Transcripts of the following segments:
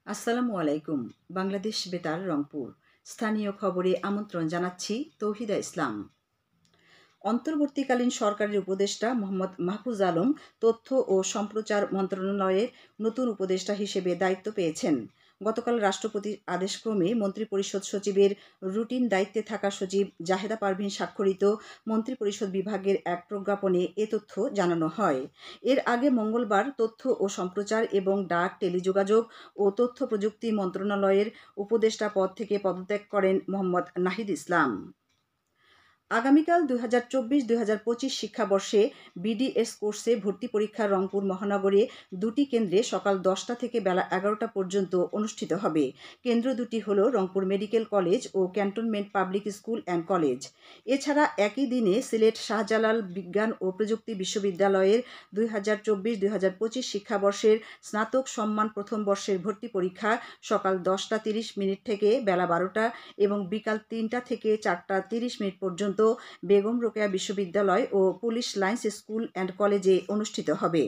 আসসালামু আলাইকুম। বাংলাদেশ বেতার রংপুর। স্থানীয় খবরে আমন্ত্রণ জানাচ্ছি তৌহিদা ইসলাম। অন্তর্বর্তীকালীন সরকারের উপদেষ্টা মোহাম্মদ মাহফুজ আলম তথ্য ও সম্প্রচার মন্ত্রণালয়ের নতুন উপদেষ্টা হিসেবে দায়িত্ব পেয়েছেন। গতকাল রাষ্ট্রপতির আদেশক্রমে মন্ত্রিপরিষদ সচিবের রুটিন দায়িত্বে থাকা সচিব জাহেদা পারভীন স্বাক্ষরিত মন্ত্রিপরিষদ বিভাগের এক প্রজ্ঞাপনে এ তথ্য জানানো হয়। এর আগে মঙ্গলবার তথ্য ও সম্প্রচার এবং ডাক, টেলিযোগাযোগ ও তথ্য প্রযুক্তি মন্ত্রণালয়ের উপদেষ্টা পদ থেকে পদত্যাগ করেন মোহাম্মদ নাহিদ ইসলাম। আগামীকাল 2024-2025 শিক্ষাবর্ষে বিডিএস কোর্সে ভর্তি পরীক্ষা রংপুর মহানগরে দুটি কেন্দ্রে সকাল 10টা থেকে বেলা 11টা পর্যন্ত অনুষ্ঠিত হবে। কেন্দ্র দুটি হল রংপুর মেডিকেল কলেজ ও cantonment public school and college. এছাড়া একই দিনে সিলেট শাহজালাল বিজ্ঞান ও প্রযুক্তি বিশ্ববিদ্যালয়ের 2024-2025 শিক্ষাবর্ষের স্নাতক সম্মান প্রথম বর্ষের ভর্তি পরীক্ষা সকাল 10টা 30 মিনিট থেকে বেলা 12টা এবং বিকাল 3টা থেকে 4টা 30 মিনিট পর্যন্ত বেগম রোকেয়া বিশ্ববিদ্যালয় ও পুলিশ লাইন্স স্কুল অ্যান্ড কলেজে অনুষ্ঠিত হবে।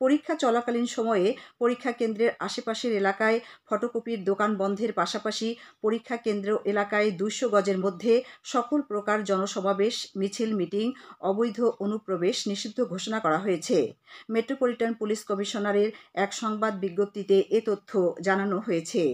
পরীক্ষা চলাকালীন সময়ে পরীক্ষা কেন্দ্রের আশেপাশের এলাকায় ফটোকপির দোকান বন্ধের পাশাপাশি পরীক্ষা কেন্দ্র এলাকায় 200 গজের মধ্যে সকল প্রকার জনসমাবেশ, মিছিল, মিটিং, অবৈধ অনুপ্রবেশ নিষিদ্ধ ঘোষণা করা হয়েছে। মেট্রোপলিটন পুলিশ কমিশনারের এক সংবাদ বিজ্ঞপ্তিতে এ তথ্য জানানো হয়েছে।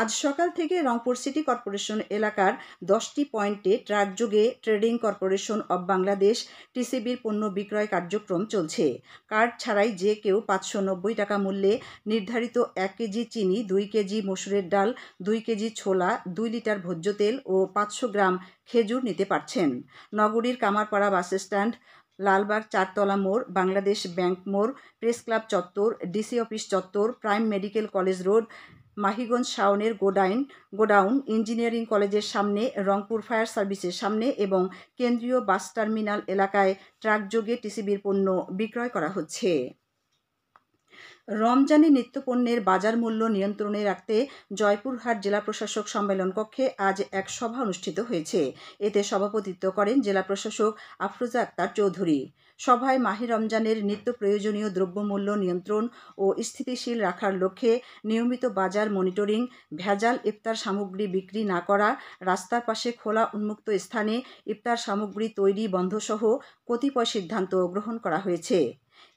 আজ সকাল থেকে রংপুর সিটি কর্পোরেশন এলাকার 10টি পয়েন্টে ট্রাকযোগে ট্রেডিং কর্পোরেশন অব বাংলাদেশ টিসিবির পণ্য বিক্রয় কার্যক্রম চলছে। কার্ড ছাড়াই যে কেউ 590 টাকা মূল্যে নির্ধারিত 1 কেজি চিনি, 2 কেজি মসুরের ডাল, 2 কেজি ছোলা, 2 লিটার ভোজ্য তেল ও 500 গ্রাম খেজুর নিতে পারছেন। নগরীর কামারপাড়া বাসস্ট্যান্ড, লালবাগ চারতলা মোড়, বাংলাদেশ ব্যাংক মোড়, প্রেস ক্লাব চত্বর, ডিসি অফিস চত্বর, prime medical college road, Mahiganj শাওনের গোডাউন, ইঞ্জিনিয়ারিং কলেজের সামনে, রংপুর ফায়ার সার্ভিসের সামনে এবং কেন্দ্রীয় বাস টার্মিনাল এলাকায় ট্রাকযোগে টিসিবির পণ্য বিক্রয় করা হচ্ছে। রমজানে নিত্যপণ্যের বাজার মূল্য নিয়ন্ত্রণে রাখতে জয়পুরহাট জেলা প্রশাসক সম্মেলন কক্ষে আজ এক সভা অনুষ্ঠিত হয়েছে। এতে সভাপতিত্ব করেন জেলা প্রশাসক আফরোজা আক্তার চৌধুরী। সভায় মাহে রমজানের নিত্য প্রয়োজনীয় দ্রব্যমূল্য নিয়ন্ত্রণ ও স্থিতিশীল রাখার লক্ষ্যে নিয়মিত বাজার মনিটরিং, ভেজাল ইফতার সামগ্রী বিক্রি না করা, রাস্তার পাশে খোলা উন্মুক্ত স্থানে ইফতার সামগ্রী তৈরি বন্ধসহ কতিপয় সিদ্ধান্ত গ্রহণ করা হয়েছে।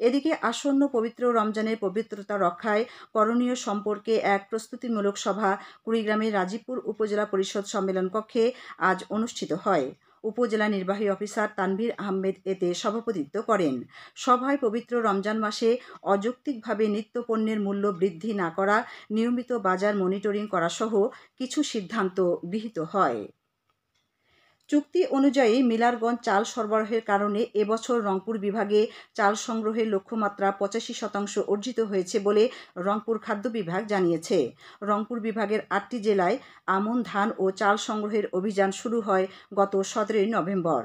এদিকে আসন্ন পবিত্র রমজানের পবিত্রতা রক্ষায় করণীয় সম্পর্কে এক প্রস্তুতিমূলক সভা কুড়িগ্রামের রাজীবপুর উপজেলা পরিষদ সম্মেলন কক্ষে আজ অনুষ্ঠিত হয়। উপজেলা নির্বাহী অফিসার তানভীর আহমেদ এতে সভাপতিত্ব করেন। সভায় পবিত্র রমজান মাসে অযৌক্তিকভাবে নিত্যপণ্যের মূল্য বৃদ্ধি না করা, নিয়মিত বাজার মনিটরিং করা সহ কিছু সিদ্ধান্ত গৃহীত হয়। চুক্তি অনুযায়ী মিলারগঞ্জ চাল সরবরাহের কারণে এবছর রংপুর বিভাগে চাল সংগ্রহের লক্ষ্যমাত্রা 85% অর্জিত হয়েছে বলে রংপুর খাদ্য বিভাগ জানিয়েছে। রংপুর বিভাগের 8টি জেলায় আমন ধান ও চাল সংগ্রহের অভিযান শুরু হয় গত 17 নভেম্বর।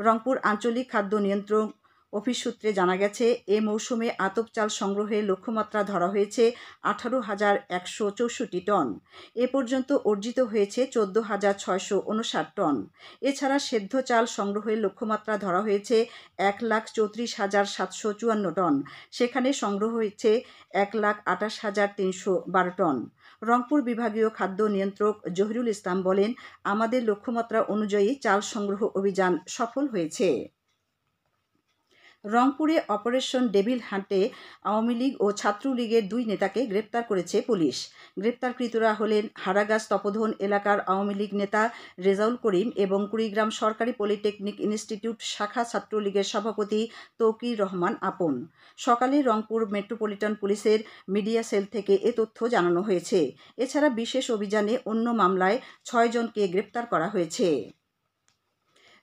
রংপুর আঞ্চলিক খাদ্য নিয়ন্ত্রক অফিস সূত্রে জানা গেছে, এ মৌসুমে আতপ চাল সংগ্রহের লক্ষ্যমাত্রা ধরা হয়েছে 18,164 টন। এ পর্যন্ত অর্জিত হয়েছে 14,659 টন। এছাড়া সেদ্ধ চাল সংগ্রহের লক্ষ্যমাত্রা ধরা হয়েছে 1,34,754 টন। সেখানে সংগ্রহ হয়েছে 1,28,312 টন। রংপুর বিভাগীয় খাদ্য নিয়ন্ত্রক জহিরুল ইসলাম বলেন, আমাদের লক্ষ্যমাত্রা অনুযায়ী চাল সংগ্রহ অভিযান সফল হয়েছে। রংপুরে অপারেশন ডেভিল হান্টে আওয়ামী লীগ ও ছাত্রলীগের 2 নেতাকে গ্রেপ্তার করেছে পুলিশ। গ্রেপ্তারকৃতরা হলেন হারাগাছ তপোধন এলাকার আওয়ামী লীগ নেতা রেজাউল করিম এবং কুড়িগ্রাম সরকারি পলিটেকনিক ইনস্টিটিউট শাখা ছাত্রলীগের সভাপতি তৌকির রহমান আপন। সকালে রংপুর মেট্রোপলিটন পুলিশের মিডিয়া সেল থেকে এ তথ্য জানানো হয়েছে। এছাড়া বিশেষ অভিযানে অন্য মামলায় 6 জনকে গ্রেপ্তার করা হয়েছে।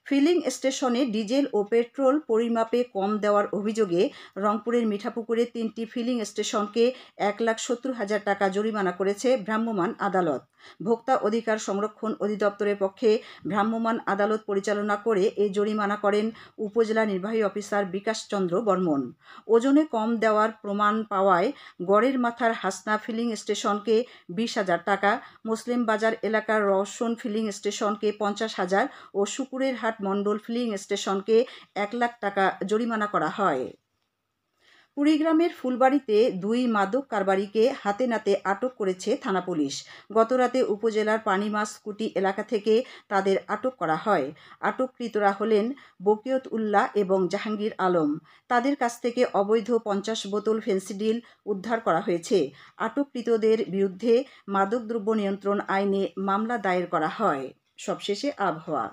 ফিলিং স্টেশনে ডিজেল ও পেট্রোল পরিমাপে কম দেওয়ার অভিযোগে রংপুরের মিঠাপুকুরে 3টি ফিলিং স্টেশনকে 1,70,000 টাকা জরিমানা করেছে ভ্রাম্যমাণ আদালত। ভোক্তা অধিকার সংরক্ষণ অধিদপ্তরের পক্ষে ভ্রাম্যমাণ আদালত পরিচালনা করে এই জরিমানা করেন উপজেলা নির্বাহী অফিসার বিকাশ চন্দ্র বর্মন। ওজনে কম দেওয়ার প্রমাণ পাওয়ায় গড়ের মাথার হাসনা ফিলিং স্টেশনকে 20,000 টাকা, মুসলিম বাজার এলাকার রওশন ফিলিং স্টেশনকে 50,000 ও শুকুরের হাট মণ্ডল ফিলিং স্টেশনকে 1 লাখ টাকা জরিমানা করা হয়। কুড়িগ্রামের ফুলবাড়িতে 2 মাদক কারবারিকে হাতে নাতে আটক করেছে থানা পুলিশ। গতরাতে উপজেলার পানিমাছ কুটি এলাকা থেকে তাদের আটক করা হয়। আটককৃতরা হলেন বকিয়ত উল্লাহ এবং জাহাঙ্গীর আলম। তাদের কাছ থেকে অবৈধ 50 বোতল ফেন্সিডিল উদ্ধার করা হয়েছে। আটককৃতদের বিরুদ্ধে মাদকদ্রব্য নিয়ন্ত্রণ আইনে মামলা দায়ের করা হয়। সবশেষে আবহাওয়া।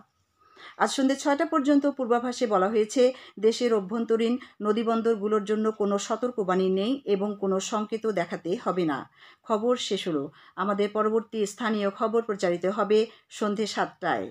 আজ সন্ধ্যে 6টা পর্যন্ত পূর্বাভাসে বলা হয়েছে, দেশের অভ্যন্তরীণ নদীবন্দরগুলোর জন্য কোনো সতর্কবাণী নেই এবং কোনো সংকেতও দেখাতে হবে না। খবর শেষ হলো। আমাদের পরবর্তী স্থানীয় খবর প্রচারিত হবে সন্ধ্যে 7টায়।